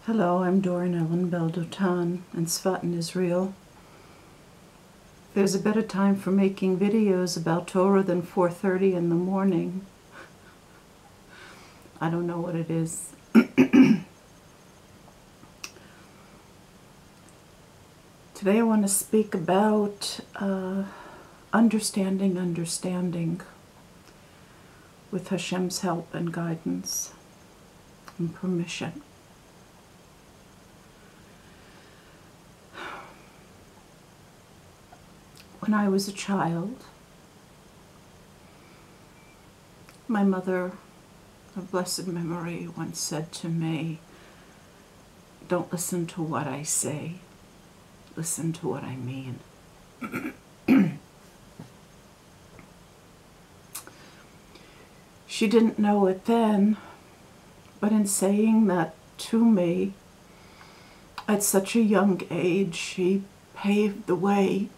Hello, I'm Doran Ellen Beldotan in Sfatin, Israel. There's a better time for making videos about Torah than 4:30 in the morning. I don't know what it is. Today I want to speak about understanding with Hashem's help and guidance and permission. When I was a child, my mother, of blessed memory, once said to me, "Don't listen to what I say, listen to what I mean." She didn't know it then, but in saying that to me at such a young age, she paved the way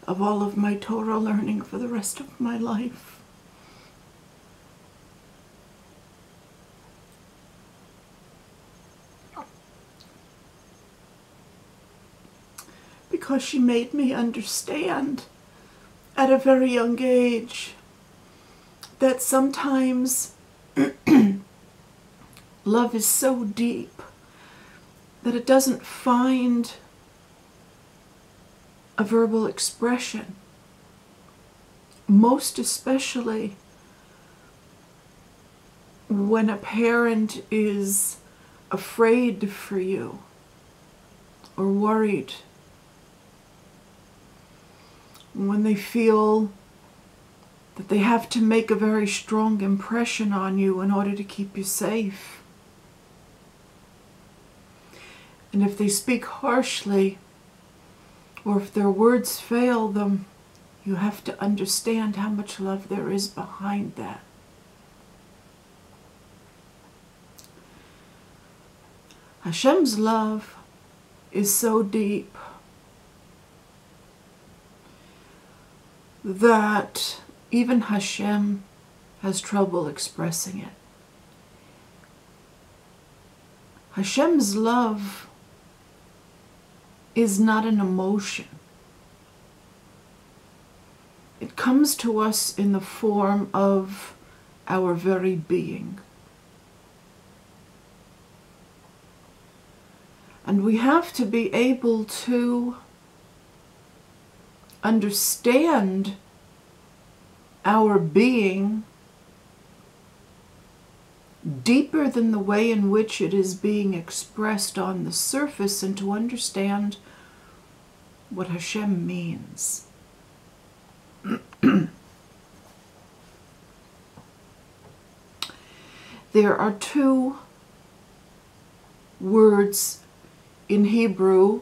of all of my Torah learning for the rest of my life. Because she made me understand at a very young age that sometimes love is so deep that it doesn't find a verbal expression, most especially when a parent is afraid for you or worried, when they feel that they have to make a very strong impression on you in order to keep you safe. And if they speak harshly, or if their words fail them, you have to understand how much love there is behind that. Hashem's love is so deep that even Hashem has trouble expressing it. Hashem's love is not an emotion. It comes to us in the form of our very being. And we have to be able to understand our being deeper than the way in which it is being expressed on the surface, and to understand what Hashem means. There are two words in Hebrew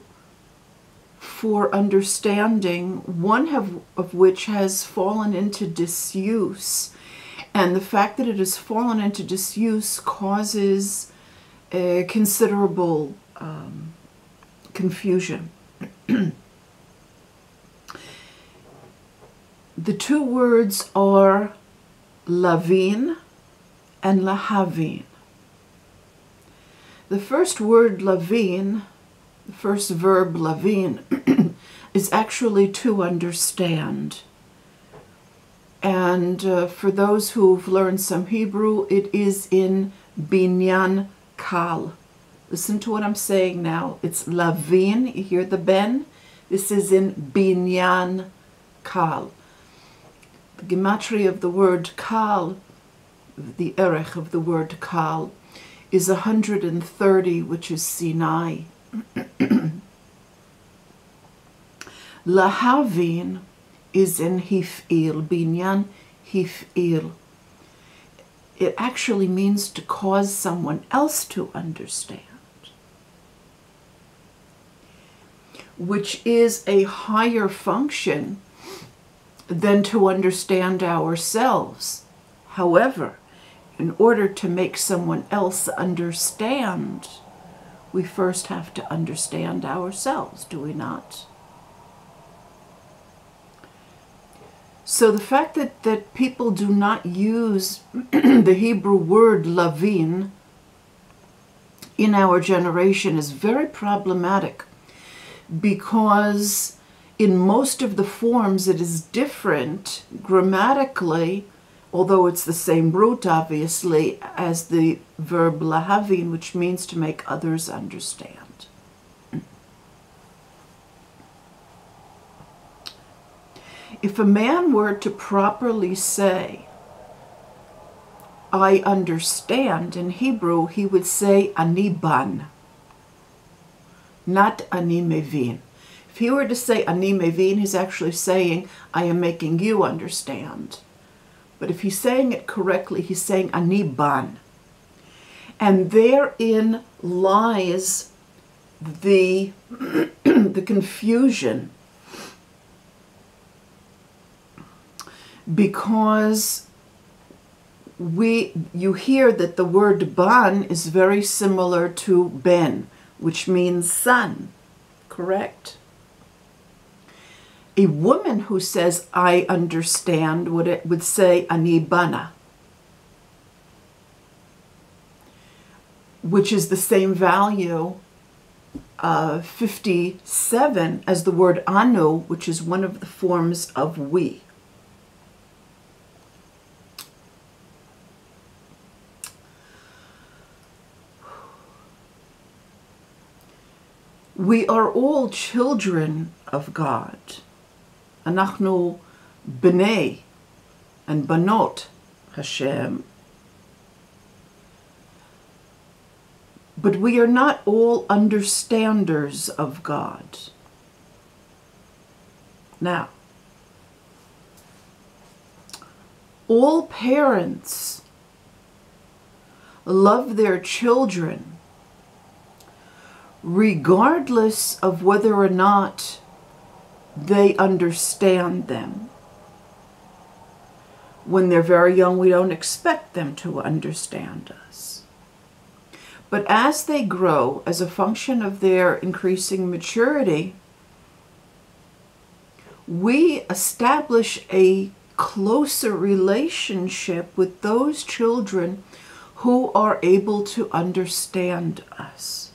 for understanding, one of which has fallen into disuse. And the fact that it has fallen into disuse causes considerable confusion. The two words are lavin and lahavin. The first word lavin, the first verb lavin, is actually to understand. And for those who've learned some Hebrew, it is in binyan kal. Listen to what I'm saying now. It's lavin. You hear the ben? This is in binyan kal. The gematria of the word kal, the erech of the word kal, is 130, which is Sinai. Lahavin is in hif'il, binyan hif'il. It actually means to cause someone else to understand, which is a higher function than to understand ourselves. However, in order to make someone else understand, we first have to understand ourselves, do we not? So the fact that people do not use the Hebrew word lavin in our generation is very problematic, because in most of the forms it is different grammatically, although it's the same root, obviously, as the verb להבין, which means to make others understand. If a man were to properly say, I understand, in Hebrew, he would say, ani ban, not ani mevin. If he were to say ani mevin, he's actually saying, I am making you understand. But if he's saying it correctly, he's saying ani ban. And therein lies the, the confusion, because you hear that the word ban is very similar to ben, which means son, correct? A woman who says, I understand, would say ani bana, which is the same value, 57, as the word anu, which is one of the forms of we. We are all children of God. אנחנו bnei and banot Hashem. But we are not all understanders of God. Now, all parents love their children regardless of whether or not they understand them. When they're very young, we don't expect them to understand us. But as they grow, as a function of their increasing maturity, we establish a closer relationship with those children who are able to understand us.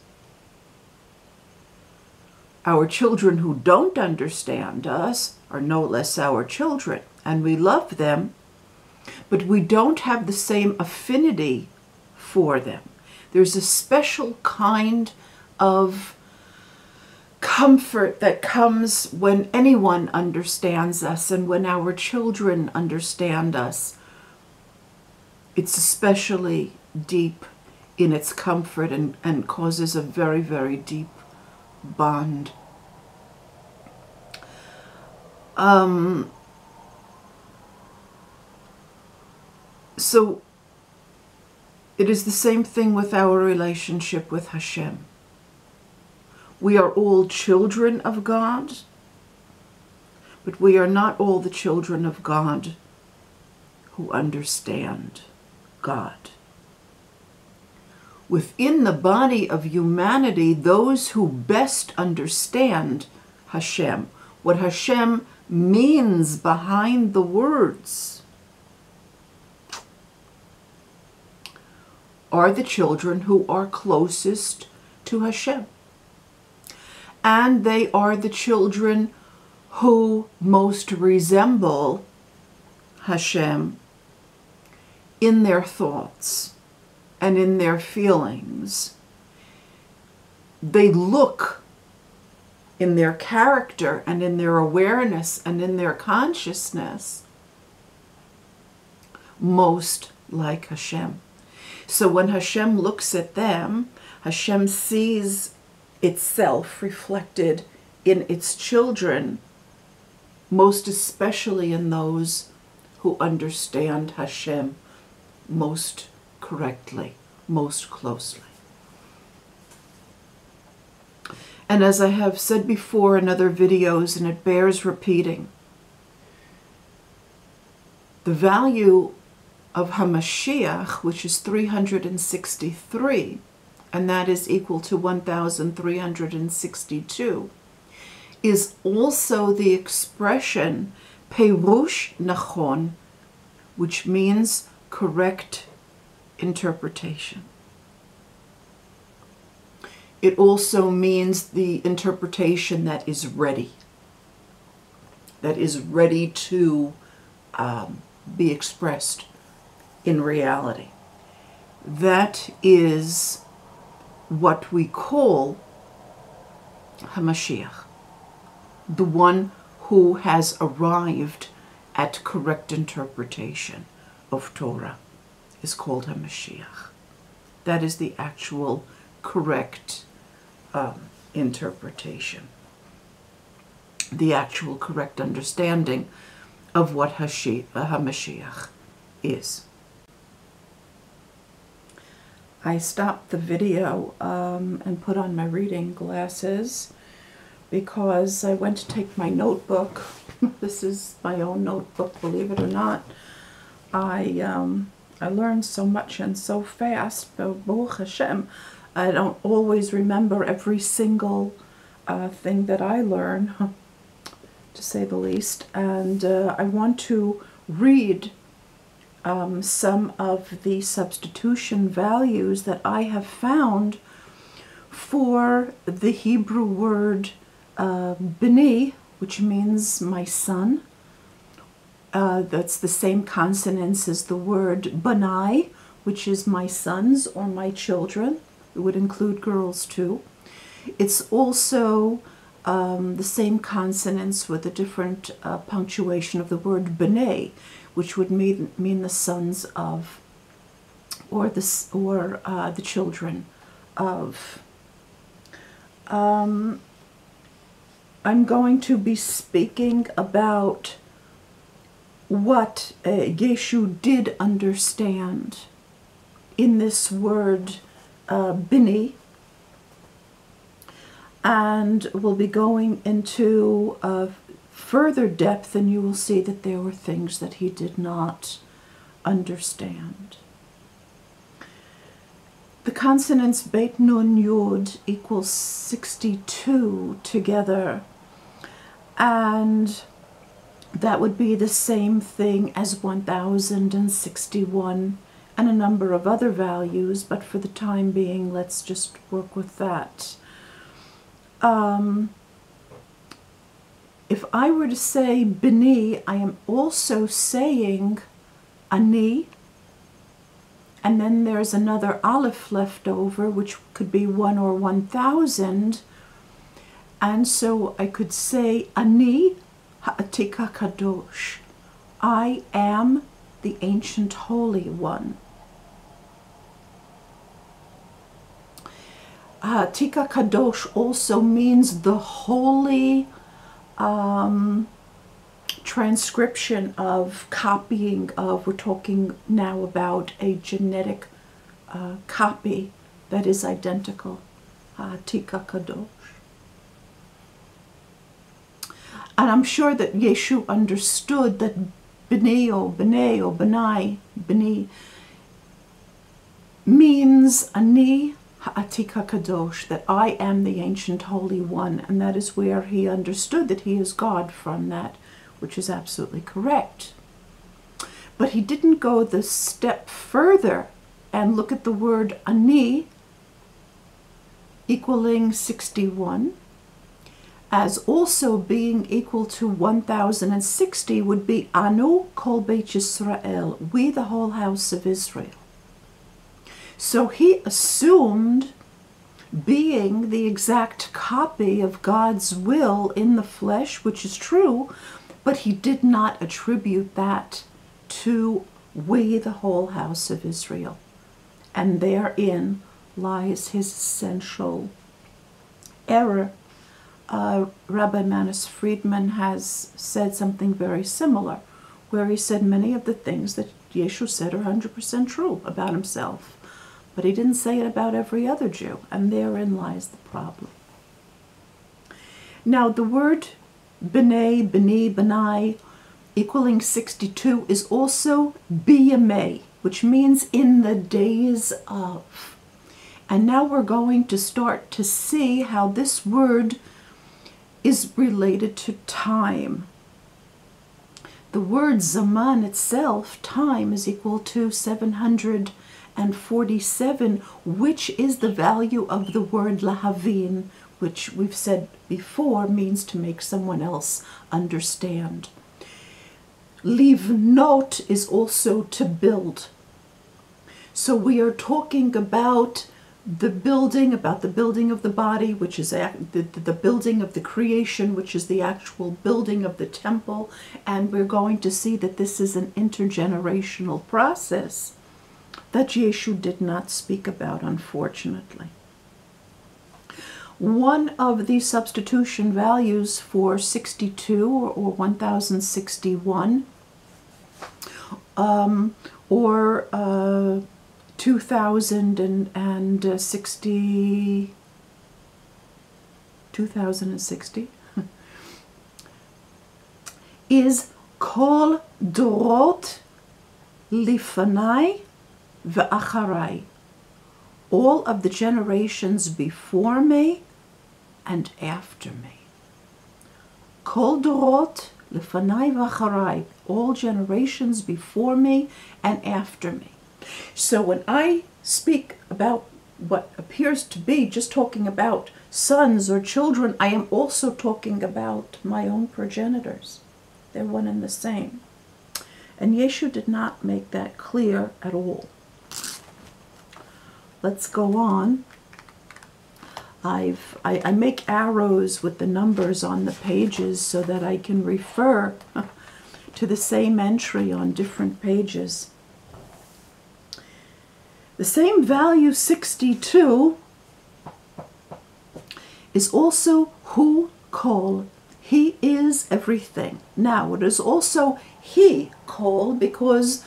Our children who don't understand us are no less our children, and we love them, but we don't have the same affinity for them. There's a special kind of comfort that comes when anyone understands us, and when our children understand us. It's especially deep in its comfort and causes a very, very deep bond. So it is the same thing with our relationship with Hashem. We are all children of God, but we are not all the children of God who understand God. Within the body of humanity, those who best understand Hashem, what Hashem means behind the words, are the children who are closest to Hashem. And they are the children who most resemble Hashem in their thoughts and in their feelings. They look in their character and in their awareness and in their consciousness most like Hashem. So when Hashem looks at them, Hashem sees itself reflected in its children, most especially in those who understand Hashem most correctly, most closely. And as I have said before in other videos, and it bears repeating, the value of HaMashiach, which is 363, and that is equal to 1,362, is also the expression Perush Nachon, which means correct interpretation. It also means the interpretation that is ready to be expressed in reality. That is what we call HaMashiach, the one who has arrived at correct interpretation of Torah is called HaMashiach. That is the actual correct interpretation, the actual correct understanding of what HaMashiach is. I stopped the video and put on my reading glasses because I went to take my notebook. This is my own notebook, believe it or not. I learned so much and so fast, Baruch Hashem. I don't always remember every single thing that I learn, to say the least. And I want to read some of the substitution values that I have found for the Hebrew word bini, which means my son. That's the same consonants as the word banai, which is my sons or my children. It would include girls too. It's also the same consonants with a different punctuation of the word b'nai, which would mean the sons of, or the children of. I'm going to be speaking about what Yeshu did understand in this word bini, and we'll be going into further depth, and you will see that there were things that he did not understand. The consonants bet nun yod equals 62 together, and that would be the same thing as 1061 and a number of other values, but for the time being, let's just work with that. If I were to say bini, I am also saying ani, and then there's another aleph left over, which could be 1 or 1000, and so I could say ani ha'atik kadosh. I am the ancient holy one. Ha'atik kadosh also means the holy transcription of, copying of. We're talking now about a genetic copy that is identical. Ha'atik kadosh. And I'm sure that Yeshu understood that bini or b'nai or b'nai, bini, means ani ha'atik kadosh, that I am the ancient holy one, and that is where he understood that he is God from that, which is absolutely correct. But he didn't go the step further and look at the word ani equaling 61 as also being equal to 1060 would be anu kol beit Yisrael, we the whole house of Israel. So he assumed being the exact copy of God's will in the flesh, which is true, but he did not attribute that to we the whole house of Israel. And therein lies his essential error. Rabbi Manis Friedman has said something very similar, where he said many of the things that Yeshu said are 100% true about himself, but he didn't say it about every other Jew, and therein lies the problem. Now, the word b'nai, b'ni, b'nai, equaling 62, is also biymei, which means in the days of. And now we're going to start to see how this word is related to time. The word zaman itself, time, is equal to 720 and 47, which is the value of the word להבין, which we've said before means to make someone else understand. Livnot is also to build. So we are talking about the building of the body, which is the building of the creation, which is the actual building of the temple. And we're going to see that this is an intergenerational process that Yeshu did not speak about, unfortunately. One of the substitution values for 62 or 1061 or 2060 is kol dorot לפני ואחרי, all of the generations before me and after me. Kol dorot לפני ואחרי, all generations before me and after me. So when I speak about what appears to be just talking about sons or children, I am also talking about my own progenitors. They're one and the same. And Yeshu did not make that clear at all. Let's go on. I make arrows with the numbers on the pages so that I can refer to the same entry on different pages. The same value 62 is also hu kol. He is everything. Now it is also he kol because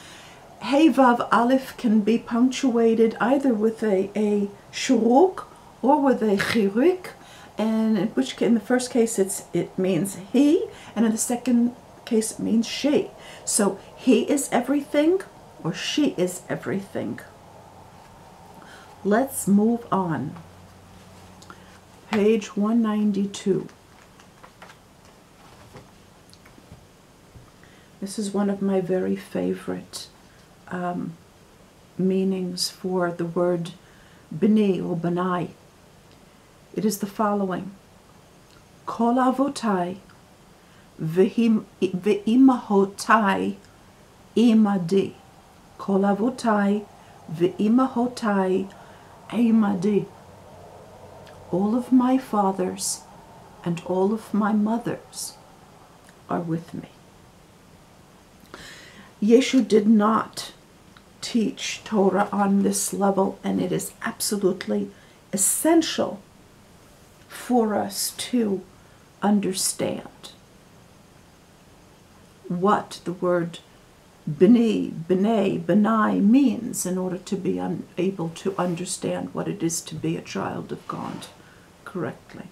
Hey Vav Aleph can be punctuated either with a shuruk or with a chirik, and in the first case it means he, and in the second case it means she. So he is everything or she is everything. Let's move on. Page 192. This is one of my very favorite meanings for the word bini or banai. It is the following: Kol avotai ve'imahotai imadi. Kol avotai ve'imahotai imadi. All of my fathers and all of my mothers are with me. Yeshu did not teach Torah on this level, and it is absolutely essential for us to understand what the word bini, b'nai, b'nai means in order to be able to understand what it is to be a child of God correctly.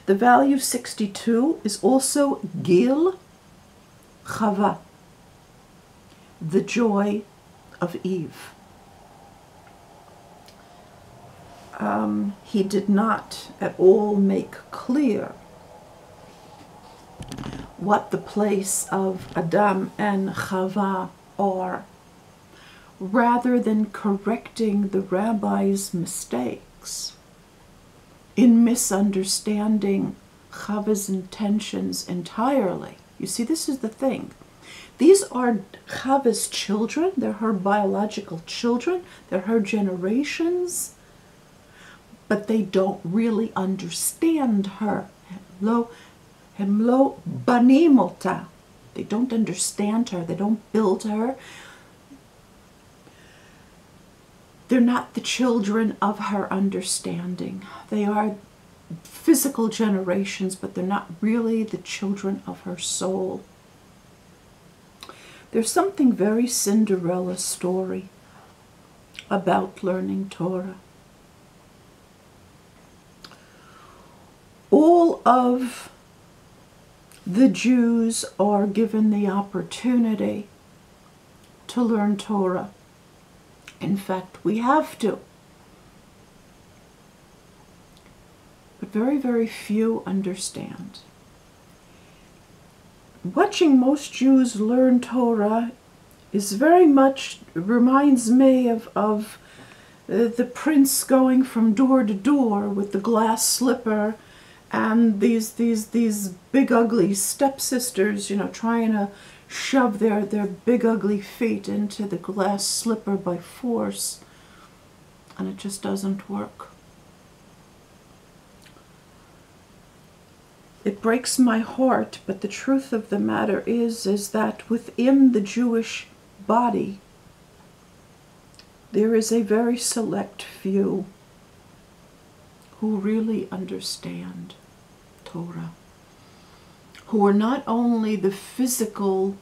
The value 62 is also gil Chava, the joy of Eve. He did not at all make clear what the place of Adam and Chava are, rather than correcting the rabbi's mistakes in misunderstanding Chava's intentions entirely. You see, this is the thing. These are Chava's children. They're her biological children. They're her generations. But they don't really understand her. Hemlo banimota. They don't understand her. They don't build her. They're not the children of her understanding. They are physical generations, but they're not really the children of her soul. There's something very Cinderella story about learning Torah. All of the Jews are given the opportunity to learn Torah. In fact, we have to. But very, very few understand. Watching most Jews learn Torah is very much, reminds me of the prince going from door to door with the glass slipper, and these big ugly stepsisters, you know, trying to shove their big ugly feet into the glass slipper by force, and it just doesn't work. It breaks my heart, but the truth of the matter is that within the Jewish body, there is a very select few who really understand Torah, who are not only the physical,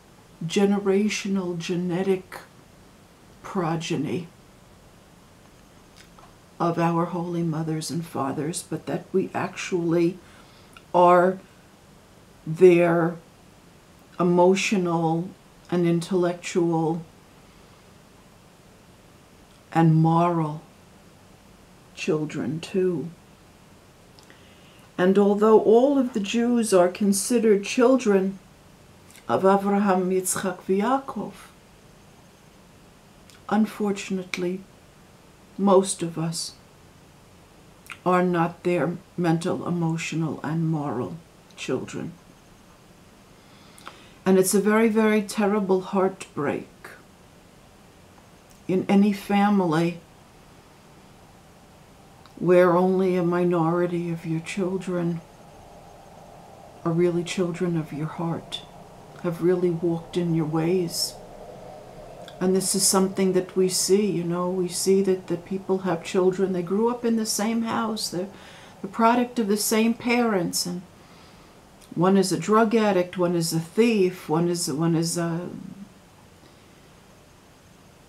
generational, genetic progeny of our holy mothers and fathers, but that we actually are their emotional and intellectual and moral children too. And although all of the Jews are considered children of Avraham, Yitzchak, Yaakov, unfortunately, most of us are not their mental, emotional, and moral children. And it's a very, very terrible heartbreak in any family where only a minority of your children are really children of your heart, have really walked in your ways. And this is something that we see, you know, we see that the people have children, they grew up in the same house, they're the product of the same parents, and one is a drug addict, one is a thief, one is a,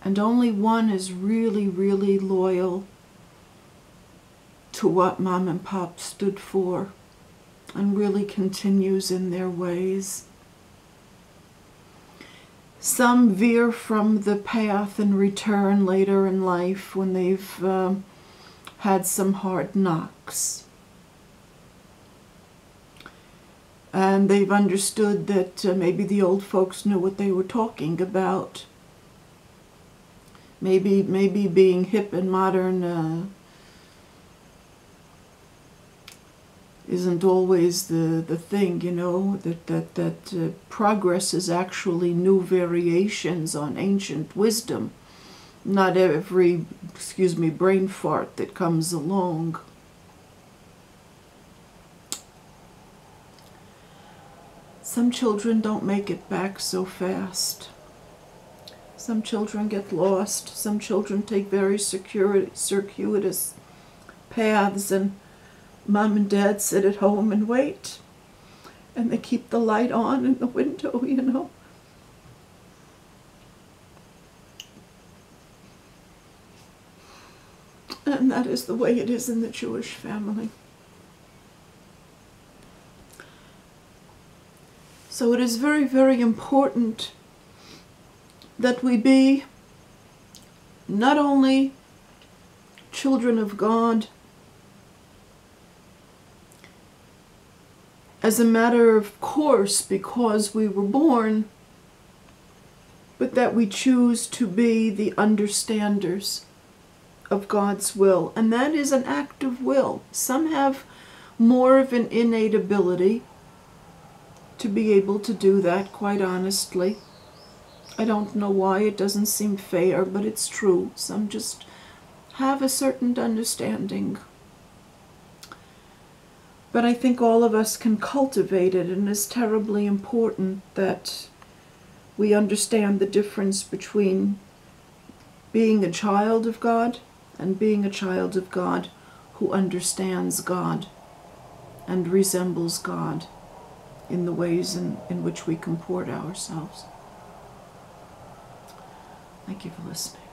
and only one is really, really loyal to what mom and pop stood for and really continues in their ways. Some veer from the path and return later in life when they've had some hard knocks. And they've understood that maybe the old folks knew what they were talking about. Maybe being hip and modern isn't always the thing, you know, that progress is actually new variations on ancient wisdom, not every, brain fart that comes along. Some children don't make it back so fast. Some children get lost. Some children take very circuitous paths, and mom and dad sit at home and wait. And they keep the light on in the window, you know. And that is the way it is in the Jewish family. So it is very, very important that we be not only children of God as a matter of course because we were born, but that we choose to be the understanders of God's will. And that is an act of will. Some have more of an innate ability to be able to do that, quite honestly. I don't know why, it doesn't seem fair, but it's true. Some just have a certain understanding. But I think all of us can cultivate it, and it's terribly important that we understand the difference between being a child of God and being a child of God who understands God and resembles God in the ways in which we comport ourselves. Thank you for listening.